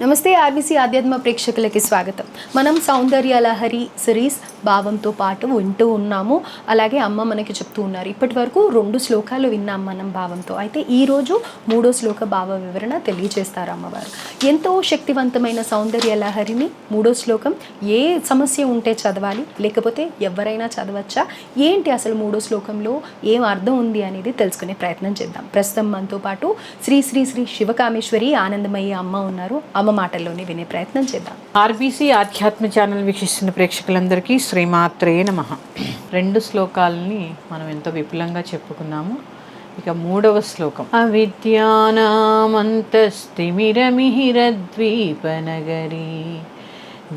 నమస్తే ఆర్బీసీ ఆధ్యాత్మ ప్రేక్షకులకి స్వాగతం. మనం సౌందర్య లహరి సిరీస్ భావంతో పాటు వింటూ ఉన్నాము. అలాగే అమ్మ మనకి చెప్తూ ఉన్నారు. ఇప్పటి వరకు 2 శ్లోకాలు విన్నాం మనం భావంతో. అయితే ఈరోజు 3వ శ్లోక భావ వివరణ తెలియజేస్తారు అమ్మవారు. ఎంతో శక్తివంతమైన సౌందర్య లహరిని 3వ శ్లోకం ఏ సమస్య ఉంటే చదవాలి, లేకపోతే ఎవరైనా చదవచ్చా, ఏంటి అసలు 3వ శ్లోకంలో ఏం అర్థం ఉంది అనేది తెలుసుకునే ప్రయత్నం చేద్దాం. ప్రస్తుతం మనతో పాటు శ్రీ శ్రీ శ్రీ శివకామేశ్వరి ఆనందమయ్య అమ్మ ఉన్నారు. అమ్మ మాటల్లోనే వినే ప్రయత్నం చేద్దాం. ఆర్బీసీ ఆధ్యాత్మ ఛానల్ వీక్షిస్తున్న ప్రేక్షకులందరికీ శ్రీమాత్రే నమః. 2 శ్లోకాలని మనం ఎంతో విపులంగా చెప్పుకున్నాము. ఇక 3వ శ్లోకం. అవిద్యానామంతస్తిమిరమిహిరద్వీపనగరీ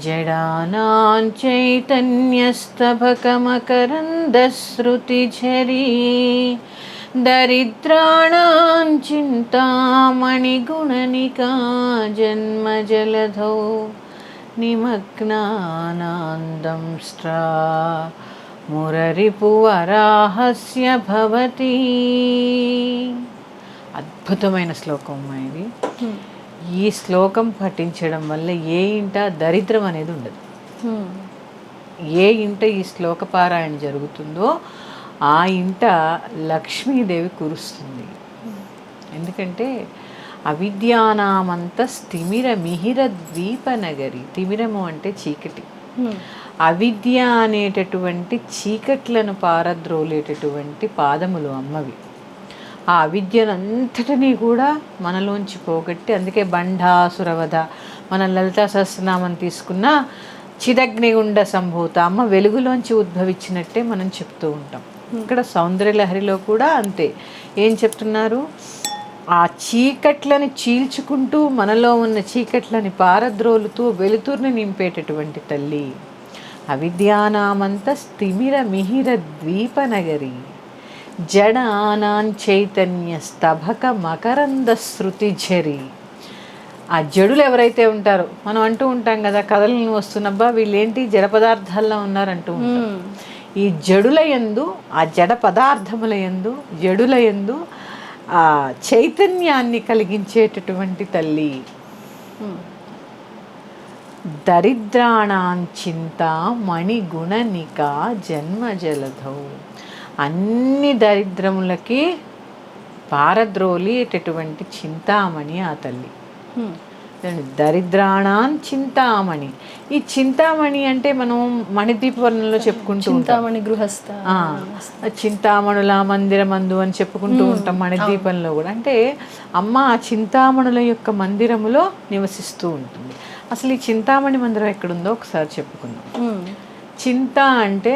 జడానాం చైతన్యస్తబకమకరందశ్రుతిఝరీ దరిద్రాణాం చింతామణిగుణనికా జన్మజలధౌ నిమగ్నానాం దంష్ట్రా మురరిపువరాహస్య భవతి. అద్భుతమైన శ్లోకం ఇది. ఈ శ్లోకం పఠించడం వల్ల ఏ ఇంట దరిద్రం అనేది ఉండదు. ఏ ఇంట ఈ శ్లోక పారాయణ జరుగుతుందో ఆ ఇంట లక్ష్మీదేవి కురుస్తుంది. ఎందుకంటే అవిద్యానామంత స్థిమిర మిహిర ద్వీపనగరి. తిమిరము అంటే చీకటి. అవిద్య అనేటటువంటి చీకట్లను పారద్రోలేటటువంటి పాదములు అమ్మవి. ఆ అవిద్యనంతటినీ కూడా మనలోంచి పోగొట్టి, అందుకే బండాసురవధ, మన లలితా సహస్రనామం తీసుకున్న చిదగ్నిగుండ సంభూత, అమ్మ వెలుగులోంచి ఉద్భవించినట్టే మనం చెప్తూ ఉంటాం. ఇక్కడ సౌందర్యలహరిలో కూడా అంతే. ఏం చెప్తున్నారు? ఆ చీకట్లని చీల్చుకుంటూ మనలో ఉన్న చీకట్లని పారద్రోలుతూ వెలుతురుని నింపేటటువంటి తల్లి. అవిద్యానామంత స్థిమిర మిహిర ద్వీపనగరి జడానాం చైతన్య స్తభక మకరంద శృతిఝరీ. ఆ జడులు ఎవరైతే ఉంటారో, మనం అంటూ ఉంటాం కదా, కథలను వస్తున్నబ్బా వీళ్ళేంటి జడ పదార్థాల్లో ఉన్నారంటూ ఉంటాం. ఈ జడుల యందు, ఆ జడ పదార్థముల యందు, జడుల యందు ఆ చైతన్యాన్ని కలిగించేటటువంటి తల్లి. దరిద్రాణాం చింతా మణిగుణనికా జన్మజలధౌ. అన్ని దరిద్రములకి పారద్రోలేటటువంటి చింతామణి ఆ తల్లి. దరిద్రాణాం చింతామణి. ఈ చింతామణి అంటే మనం మణిదీపవర్ణంలో చెప్పుకుంటూ చింతామణి గృహస్థ, చింతామణుల మందిరమందు అని చెప్పుకుంటూ ఉంటాం మణిదీపంలో కూడా. అంటే అమ్మ ఆ చింతామణుల యొక్క మందిరములో నివసిస్తూ ఉంటుంది. అసలు ఈ చింతామణి మందిరం ఎక్కడుందో ఒకసారి చెప్పుకుందాం. చింత అంటే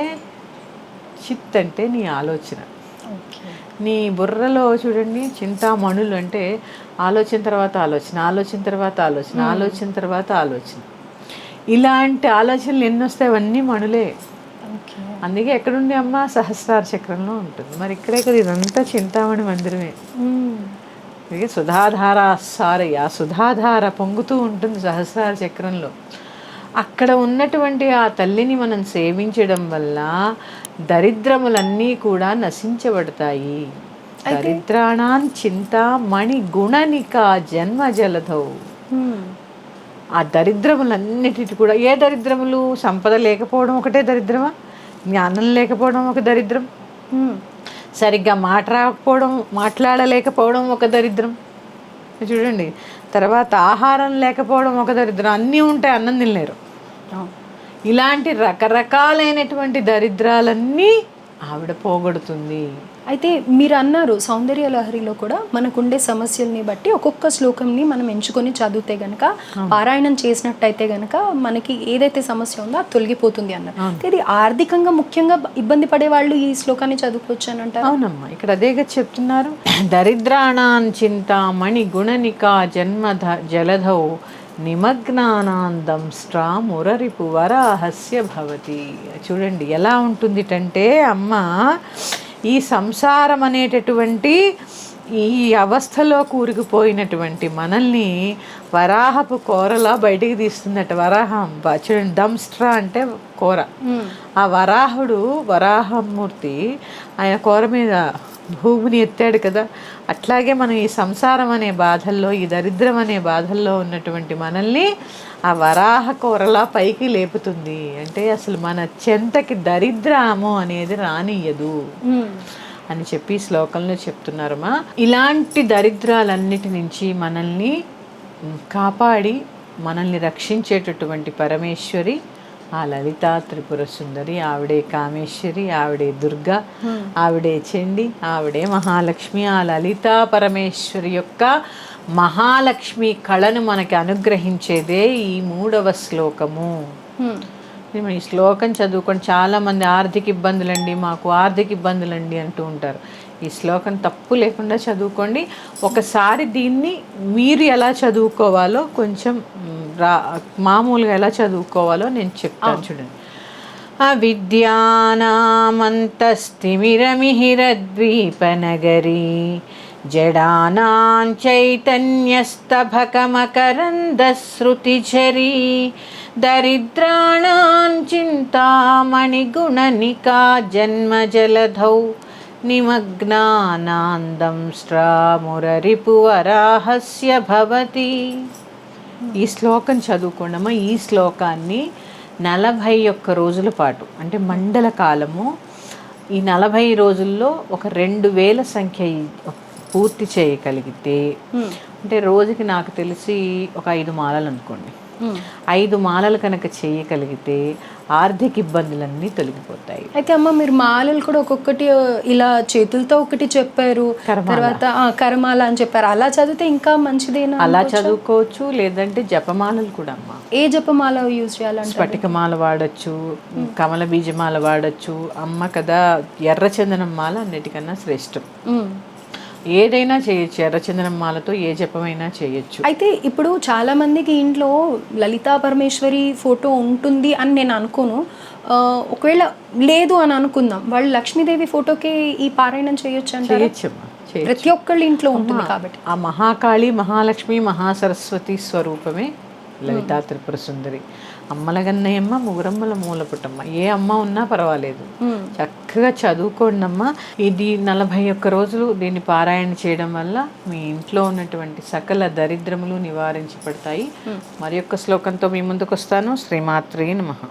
చిత్ అంటే నీ ఆలోచన. నీ బుర్రలో చూడండి, చింతామణులు అంటే ఆలోచన తర్వాత ఆలోచన, ఆలోచన తర్వాత ఆలోచన, ఆలోచన తర్వాత ఆలోచన. ఇలాంటి ఆలోచనలు ఎన్ని వస్తాయి, అవన్నీ మణులే. అందుకే ఎక్కడుండి అమ్మ సహస్రార చక్రంలో ఉంటుంది. మరి ఇక్కడే కదా, ఇదంతా చింతామణి మందిరమే. ఇక సుధాధార సారయ్య, సుధాధార పొంగుతూ ఉంటుంది సహస్రార చక్రంలో. అక్కడ ఉన్నటువంటి ఆ తల్లిని మనం సేవించడం వల్ల దరిద్రములన్నీ కూడా నశించబడతాయి. దరిద్రాణాం చింతా మణి గుణనికా జన్మ జలధౌ. ఆ దరిద్రములన్నిటి కూడా, ఏ దరిద్రములు? సంపద లేకపోవడం ఒకటే దరిద్రమా? జ్ఞానం లేకపోవడం ఒక దరిద్రం, సరిగ్గా మాట్లాడలేకపోవడం ఒక దరిద్రం చూడండి. తర్వాత ఆహారం లేకపోవడం ఒక దరిద్రం. అన్నీ ఉంటాయి, అన్నం తినలేరు. ఇలాంటి రకరకాలైనటువంటి దరిద్రాలన్నీ ఆవిడ పోగొడుతుంది. అయితే మీరు అన్నారు సౌందర్య లహరిలో కూడా మనకుండే సమస్యల్ని బట్టి ఒక్కొక్క శ్లోకంని మనం ఎంచుకొని చదివితే గనక, పారాయణం చేసినట్టయితే గనక మనకి ఏదైతే సమస్య ఉందో అది తొలగిపోతుంది అన్నారు. ఇది ఆర్థికంగా ముఖ్యంగా ఇబ్బంది పడే వాళ్ళు ఈ శ్లోకాన్ని చదువుకోవచ్చు అని అంటారు. అవునమ్మా, ఇక్కడ అదేగా చెప్తున్నారు. దరిద్రాణాం చింతామణి గుణనికా జన్మ జలధౌ నిమగ్నానాం దంష్ట్రా మురరిపు వరాహస్య భవతి. చూడండి ఎలా ఉంటుందిటంటే, అమ్మ ఈ సంసారం అనేటటువంటి ఈ అవస్థలో కూరుకుపోయినటువంటి మనల్ని వరాహపు కూరలా బయటికి తీస్తుందట. వరాహం చూడండి, దంష్ట్రా అంటే కూర. ఆ వరాహుడు, వరాహమూర్తి ఆయన కూర మీద భూమిని ఎత్తాడు కదా, అట్లాగే మనం ఈ సంసారం అనే బాధల్లో, ఈ దరిద్రం అనే బాధల్లో ఉన్నటువంటి మనల్ని ఆ వరాహ కూరలా పైకి లేపుతుంది. అంటే అసలు మన చెంతకి దరిద్రము అనేది రానియ్యదు అని చెప్పి శ్లోకంలో చెప్తున్నారమ్మా. ఇలాంటి దరిద్రాలన్నిటి నుంచి మనల్ని కాపాడి మనల్ని రక్షించేటటువంటి పరమేశ్వరి ఆ లలితా త్రిపుర సుందరి. ఆవిడే కామేశ్వరి, ఆవిడే దుర్గా, ఆవిడే చండి, ఆవిడే మహాలక్ష్మి. ఆ లలితా పరమేశ్వరి యొక్క మహాలక్ష్మి కళను మనకి అనుగ్రహించేదే ఈ 3వ శ్లోకము. ఈ శ్లోకం చదువుకొని చాలామంది ఆర్థిక ఇబ్బందులండి, మాకు ఆర్థిక ఇబ్బందులండి అంటూ ఉంటారు. ఈ శ్లోకం తప్పు లేకుండా చదువుకోండి. ఒకసారి దీన్ని మీరు ఎలా చదువుకోవాలో కొంచెం మామూలుగా ఎలా చదువుకోవాలో నేను చెప్తాను చూడండి. అవిద్యానామంతస్తిమిరమిహిరద్వీపనగరీ జడానాం చైతన్యస్తభకమకరందశ్రుతిఝరీ దరిద్రాణాం చింతామణిగుణనికా జన్మజలధౌ నిమగ్నానాందం స్ట్రామురరిపువరాహస్య భవతి. ఈ శ్లోకం చదువుకోండమ్మా. ఈ శ్లోకాన్ని 41 రోజుల పాటు, అంటే మండల కాలము, ఈ 40 రోజుల్లో ఒక 2000 సంఖ్య పూర్తి చేయగలిగితే, అంటే రోజుకి నాకు తెలిసి ఒక 5 మాలలు అనుకోండి, 5 మాలలు కనుక చేయగలిగితే ఆర్థిక ఇబ్బందులన్నీ తొలగిపోతాయి. అయితే అమ్మ, మీరు మాలలు కూడా ఒక్కొక్కటి ఇలా చేతులతో ఒకటి చెప్పారు, తర్వాత కరమాల అని చెప్పారు. అలా చదివితే ఇంకా మంచిదేనా? అలా చదువుకోవచ్చు, లేదంటే జపమాలలు కూడా అమ్మ. ఏ జపమాల యూజ్ చేయాలంటే? స్ఫటికమాల వాడచ్చు, కమల బీజమాల వాడచ్చు అమ్మ కదా. ఎర్రచందనం మాల అన్నిటికన్నా శ్రేష్టం. ఏదైనా చేయొచ్చు, ఎర్రచందనం మాలతో ఏ జపమైనా చేయొచ్చు. అయితే ఇప్పుడు చాలా మందికి ఇంట్లో లలితా పరమేశ్వరి ఫోటో ఉంటుంది అని నేను అనుకోను. ఒకవేళ లేదు అని అనుకుందాం, వాళ్ళు లక్ష్మీదేవి ఫోటోకి ఈ పారాయణం చేయొచ్చు అంటే? చేయొచ్చమ్మా, ప్రతి ఒక్కళ్ళ ఇంట్లో ఉంటుంది కాబట్టి. ఆ మహాకాళి, మహాలక్ష్మి, మహాసరస్వతి స్వరూపమే లలితా త్రిపుర సుందరి. అమ్మల గన్నయ్యమ్మ, ముగురమ్మల మూలపుటమ్మ. ఏ అమ్మ ఉన్నా పర్వాలేదు, చక్కగా చదువుకోండి అమ్మ. ఇది 41 రోజులు దీన్ని పారాయణ చేయడం వల్ల మీ ఇంట్లో ఉన్నటువంటి సకల దరిద్రములు నివారించబడతాయి. మరి యొక్క శ్లోకంతో మీ ముందుకు వస్తాను. శ్రీమాత్రే నమః.